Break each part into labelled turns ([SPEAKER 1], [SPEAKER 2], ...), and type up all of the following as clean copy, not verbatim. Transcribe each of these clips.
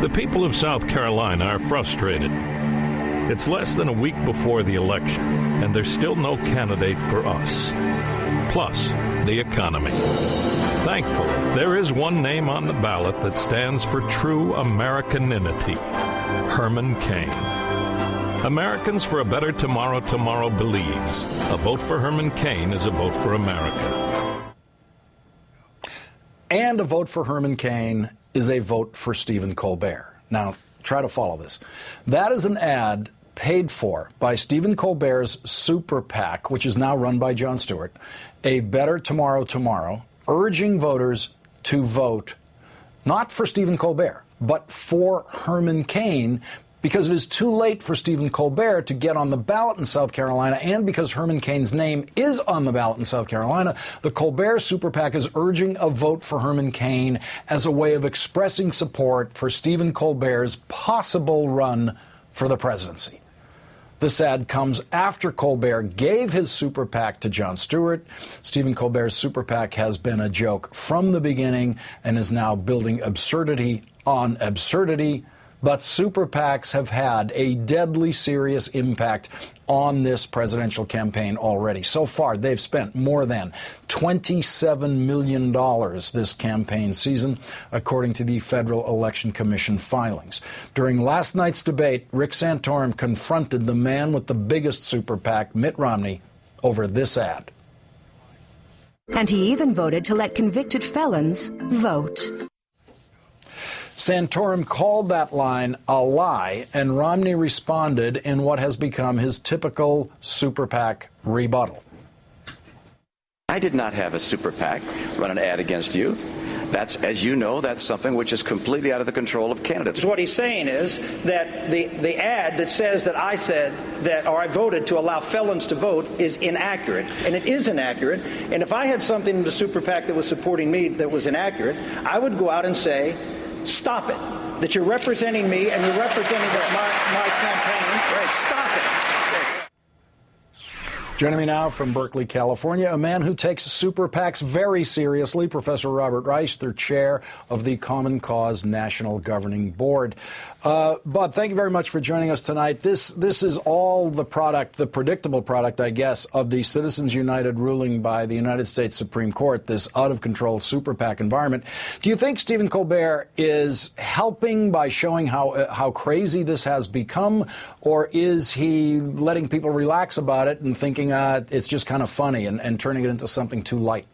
[SPEAKER 1] The people of South Carolina are frustrated. It's less than a week before the election, and there's still no candidate for us. Plus, the economy. Thankfully, there is one name on the ballot that stands for true Americanity: Herman Cain. Americans for a Better Tomorrow believes a vote for Herman Cain is a vote for America.
[SPEAKER 2] And a vote for Herman Cain is a vote for Stephen Colbert. Now, try to follow this. That is an ad paid for by Stephen Colbert's super PAC, which is now run by Jon Stewart, A Better Tomorrow, urging voters to vote not for Stephen Colbert, but for Herman Cain, because it is too late for Stephen Colbert to get on the ballot in South Carolina, and because Herman Cain's name is on the ballot in South Carolina, the Colbert Super PAC is urging a vote for Herman Cain as a way of expressing support for Stephen Colbert's possible run for the presidency. This ad comes after Colbert gave his super PAC to Jon Stewart. Stephen Colbert's super PAC has been a joke from the beginning and is now building absurdity on absurdity. But super PACs have had a deadly serious impact on this presidential campaign already. So far, they've spent more than $27 million this campaign season, according to the Federal Election Commission filings. During last night's debate, Rick Santorum confronted the man with the biggest super PAC, Mitt Romney, over this ad.
[SPEAKER 3] And he even voted to let convicted felons vote.
[SPEAKER 2] Santorum called that line a lie, and Romney responded in what has become his typical super PAC rebuttal.
[SPEAKER 4] I did not have a super PAC run an ad against you. That's, as you know, that's something which is completely out of the control of candidates.
[SPEAKER 5] What he's saying is that the ad that says that I said that, or I voted to allow felons to vote, is inaccurate. And it is inaccurate. And if I had something in the super PAC that was supporting me that was inaccurate, I would go out and say, stop it, that you're representing me and you're representing my campaign. Right. Stop it.
[SPEAKER 2] Joining me now from Berkeley, California, a man who takes super PACs very seriously, Professor Robert Reich, their chair of the Common Cause National Governing Board. Bob, thank you very much for joining us tonight. This is all the product, the predictable product, I guess, of the Citizens United ruling by the United States Supreme Court, this out-of-control super PAC environment. Do you think Stephen Colbert is helping by showing how crazy this has become, or is he letting people relax about it and thinking it's just kind of funny and turning it into something too light?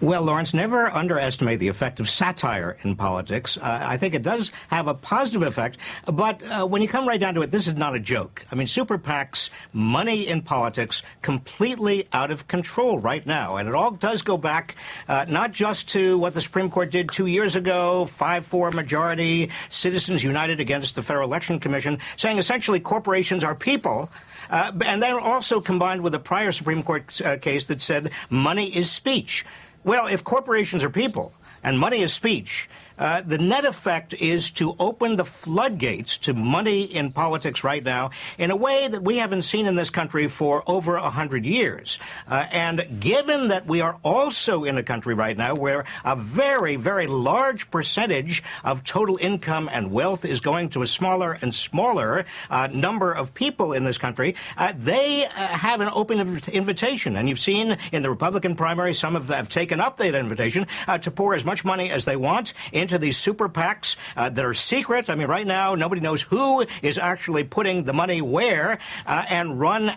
[SPEAKER 6] Well, Lawrence, never underestimate the effect of satire in politics. I think it does have a positive effect, but when you come right down to it, this is not a joke. I mean, super PACs, money in politics, completely out of control right now. And it all does go back not just to what the Supreme Court did 2 years ago, 5-4 majority, Citizens United against the Federal Election Commission, saying essentially corporations are people. And then also combined with a prior Supreme Court case that said money is speech. Well, if corporations are people and money is speech, the net effect is to open the floodgates to money in politics right now in a way that we haven't seen in this country for over 100 years. And given that we are also in a country right now where a very, very large percentage of total income and wealth is going to a smaller and smaller number of people in this country, they have an open invitation. And you've seen in the Republican primary, some have taken up that invitation to pour as much money as they want into these super PACs that are secret. I mean, right now, nobody knows who is actually putting the money where, and run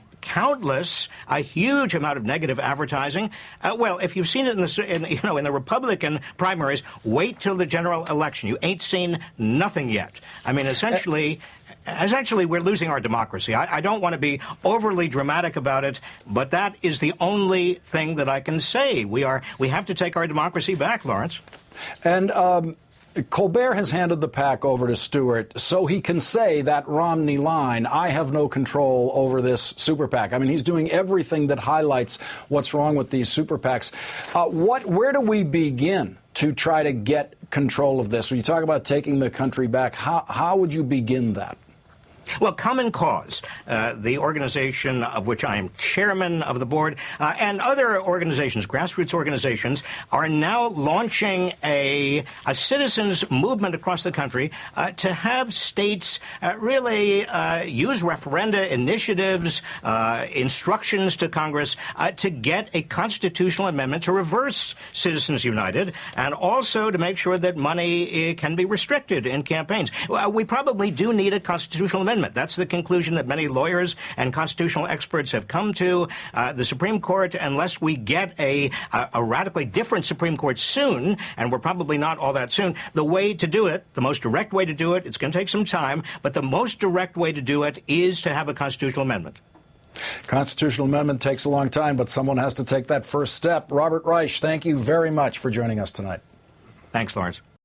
[SPEAKER 6] a huge amount of negative advertising. Well, if you've seen it in the Republican primaries, wait till the general election. You ain't seen nothing yet. I mean, essentially, we're losing our democracy. I don't want to be overly dramatic about it, but that is the only thing that I can say. We have to take our democracy back, Lawrence.
[SPEAKER 2] And Colbert has handed the PAC over to Stewart so he can say that Romney line, I have no control over this super PAC. I mean, he's doing everything that highlights what's wrong with these super PACs. Where do we begin to try to get control of this? When you talk about taking the country back, how would you begin that?
[SPEAKER 6] Well, Common Cause, the organization of which I am chairman of the board, and other organizations, grassroots organizations, are now launching a citizens movement across the country to have states really use referenda, initiatives, instructions to Congress to get a constitutional amendment to reverse Citizens United, and also to make sure that money can be restricted in campaigns. We probably do need a constitutional amendment. That's the conclusion that many lawyers and constitutional experts have come to. The Supreme Court, unless we get a radically different Supreme Court soon, and we're probably not all that soon, the way to do it, the most direct way to do it, it's going to take some time, but the most direct way to do it is to have a constitutional amendment.
[SPEAKER 2] Constitutional amendment takes a long time, but someone has to take that first step. Robert Reich, thank you very much for joining us tonight.
[SPEAKER 6] Thanks, Lawrence.